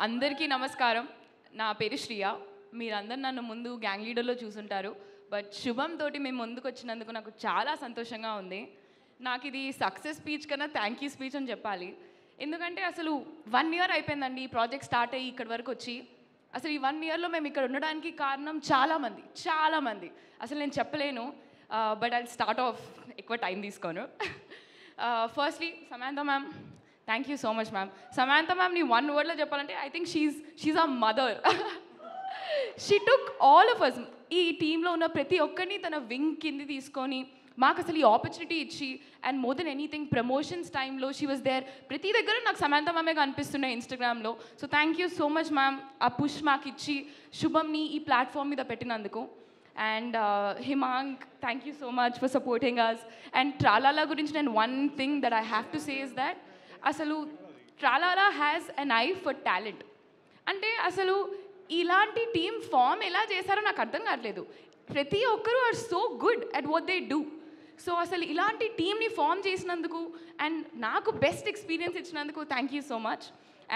అందరికీ నమస్కారం. నా పేరు శ్రియ. మీరందరూ నన్ను ముందు గ్యాంగ్ లీడర్‌లో చూసుంటారు. బట్ శుభం తోటి మేము ముందుకొచ్చినందుకు నాకు చాలా సంతోషంగా ఉంది. నాకిది సక్సెస్ స్పీచ్ కన్నా థ్యాంక్ యూ స్పీచ్ అని చెప్పాలి. ఎందుకంటే అసలు 1 ఇయర్ అయిపోయిందండి ఈ ప్రాజెక్ట్ స్టార్ట్ అయ్యి ఇక్కడి వరకు వచ్చి. అసలు ఈ 1 ఇయర్‌లో మేము ఇక్కడ ఉండడానికి కారణం చాలామంది. అసలు నేను చెప్పలేను. But I will start off, ఎక్కువ టైం తీసుకోను. Firstly Samantha ma'am, thank you so much ma'am. Samantha మ్యామ్‌ని 1 వర్డ్‌లో చెప్పాలంటే I think she our mother. She took all of us, ఈ టీంలో ఉన్న ప్రతి ఒక్కరిని తన వింగ్ కింది తీసుకొని మాకు అసలు ఈ ఆపర్చునిటీ ఇచ్చి, and more than anything promotions టైంలో షీ వాజ్ దేర్. ప్రతి దగ్గర నాకు సమాంత మ్యామే కనిపిస్తున్నాయి ఇన్స్టాగ్రామ్లో. So thank you so much ma'am, ఆ పుష్ మాకు ఇచ్చి శుభంని ఈ ప్లాట్ఫామ్ మీద పెట్టినందుకు. And Himank, thank you so much for supporting us. And Tralala గురించి నేను one thing that I have to say is that అసలు Tralala has an eye for talent. అంటే అసలు ఇలాంటి టీమ్ ఫామ్ ఎలా చేశారో నాకు అర్థం కావట్లేదు. ప్రతి ఒక్కరూ are so good at what they do. So అసలు ఇలాంటి టీమ్ని ఫామ్ చేసినందుకు అండ్ నాకు బెస్ట్ ఎక్స్పీరియన్స్ ఇచ్చినందుకు thank you so much.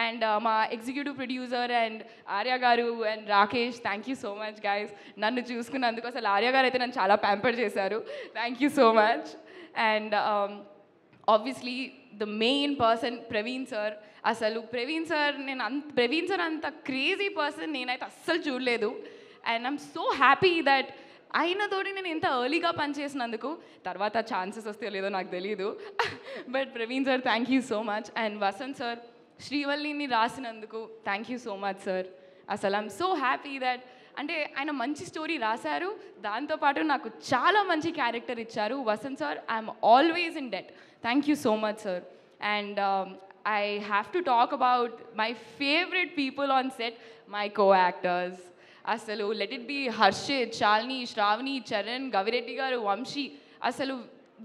And మా executive producer and Arya garu and Rakesh, thank you so much guys నన్ను చూసుకున్నందుకు. అసలు ఆర్య గారు అయితే నన్ను చాలా ప్యాంపర్ చేశారు. Thank you so much. And obviously the main person Praveen sir. అసలు ప్రవీణ్ సార్ అంత క్రేజీ పర్సన్ నేనైతే అస్సలు చూడలేదు. And I'm so happy that అయినతోటి నేను ఎంత ఎర్లీగా పనిచేసినందుకు. తర్వాత ఛాన్సెస్ వస్తాయో లేదో నాకు తెలీదు. But Praveen sir thank you so much. And Vasanth sir శ్రీవల్లిని రాసినందుకు thank you so much sir. అసలు ఐఎమ్ సో హ్యాపీ దట్ అంటే ఆయన మంచి స్టోరీ రాశారు, దాంతోపాటు నాకు చాలా మంచి క్యారెక్టర్ ఇచ్చారు. Vasant sir, I'm always in debt. Thank you so much sir. And I have to talk about my favorite people on set, my co-actors. Asalu, let it be Harshit, Shalini, Shravani, Charan, Gavireddy garu, Vamshi. Asalu,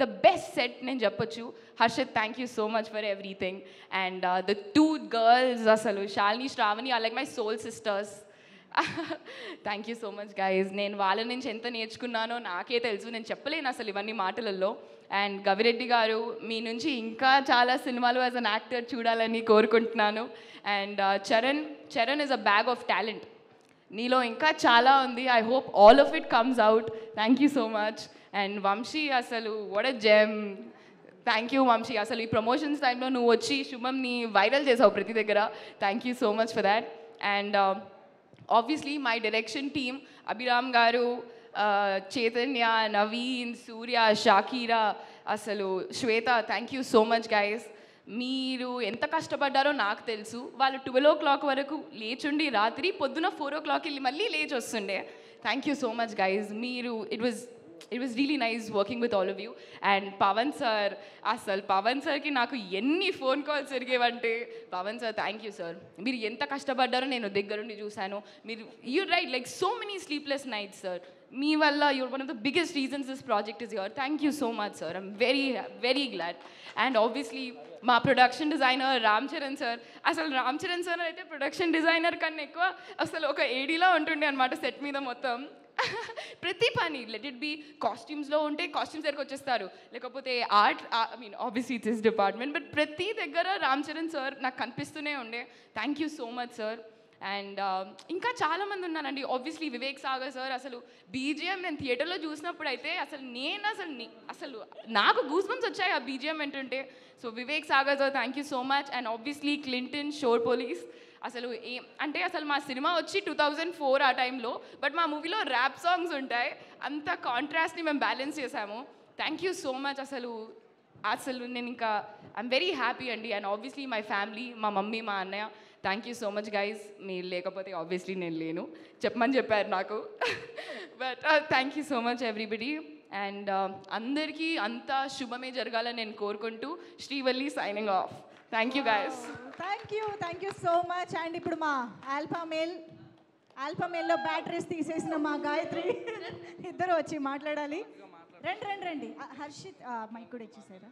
the best set nenu cheppochu. Harshit, thank you so much for everything. And the two girls, Asalu, Shalini, Shravani are like my soul sisters. Thank you so much guys. నేను వాళ్ళ నుంచి ఎంత నేర్చుకున్నానో నాకే తెలుసు, నేను చెప్పలేను అసలు ఇవన్నీ మాటలలో. అండ్ గవిరెడ్డి గారు, మీ నుంచి ఇంకా చాలా సినిమాలు యాజ్ అన్ యాక్టర్ చూడాలని కోరుకుంటున్నాను. And Charan is a bag of talent. నీలో ఇంకా చాలా ఉంది. I hope all of it comes out. Thank you so much. And Vamsi, అసలు what a gem. Thank you Vamsi. అసలు ఈ ప్రమోషన్స్ టైంలో నువ్వు వచ్చి శుభంని వైరల్ చేసావు ప్రతి దగ్గర. Thank you so much for that. And obviously my direction team, Abhiram garu, Chaitanya, Naveen, Surya, Shakira, asalu Shweta, thank you so much guys. మీరు ఎంత కష్టపడ్డారో నాకు తెలుసు. వాళ్ళు 12 o'clock వరకు లేచుండి రాత్రి పొద్దున 4 o'clock వెళ్ళి మళ్ళీ లేచి వస్తుండే. Thank you so much guys. మీరు it was really nice working with all of you. And Pawan sir, asal Pawan sir ki naku enni phone calls జరిగేవంటే, Pawan sir thank you sir. మీరు ఎంత కష్టపడ్డారో నేను దగ్గరుండి చూశాను. మీరు you right like so many sleepless nights sir. మీ వల్ల you're one of the biggest reasons this project is here. Thank you so much sir. I'm very glad. And obviously మా production designer Ram Charan sir. అసలు Ram Charan sir అయితే production designer కన్నా ఎక్కువ అసలు ఒక ఏడీలో ఉంటుండే అనమాట సెట్ మీద మొత్తం. ప్రతి పని లెట్ ఇట్ బి కాస్ట్యూమ్స్లో ఉంటే కాస్ట్యూమ్స్ దగ్గరకు వచ్చేస్తారు, లేకపోతే art, I mean obviously it's his department, but ప్రతి దగ్గర రామ్ చరణ్ సార్ నాకు కనిపిస్తూనే ఉండే. Thank you so much sir. And ఇంకా చాలామంది ఉన్నానండి. Obviously Vivek Sagar sir. అసలు బీజిఎం నేను థియేటర్లో చూసినప్పుడు అయితే అసలు నాకు గూస్ బంప్స్ వచ్చాయి ఆ బీజిఎం వింటుంటే. So Vivek Sagar sir thank you so much. And obviously Clinton, Shor Police. అసలు అసలు మా సినిమా వచ్చి 2004 ఆ టైంలో, బట్ మా మూవీలో ర్యాప్ సాంగ్స్ ఉంటాయి. అంత కాంట్రాస్ట్ని మేము బ్యాలెన్స్ చేసాము. Thank you so much. అసలు నేను ఇంకా ఐఎమ్ వెరీ హ్యాపీ అండి. అండ్ ఆబ్వియస్లీ మై ఫ్యామిలీ, మా మమ్మీ, మా అన్నయ్య, thank you so much guys. మీరు లేకపోతే ఆబ్వియస్లీ నేను లేను, చెప్పమని చెప్పారు నాకు. But thank you so much everybody. And అందరికీ అంతా శుభమే జరగాలని నేను కోరుకుంటూ Srivalli signing off. Thank you guys. Thank you so much. And ఇప్పుడు మా ఆల్ఫా మేల్లో బ్యాటరీస్ తీసేసిన మా గాయత్రి ఇద్దరు వచ్చి మాట్లాడాలి. రండి. హర్షిత్ మైక్ కూడా ఇచ్చేసారా?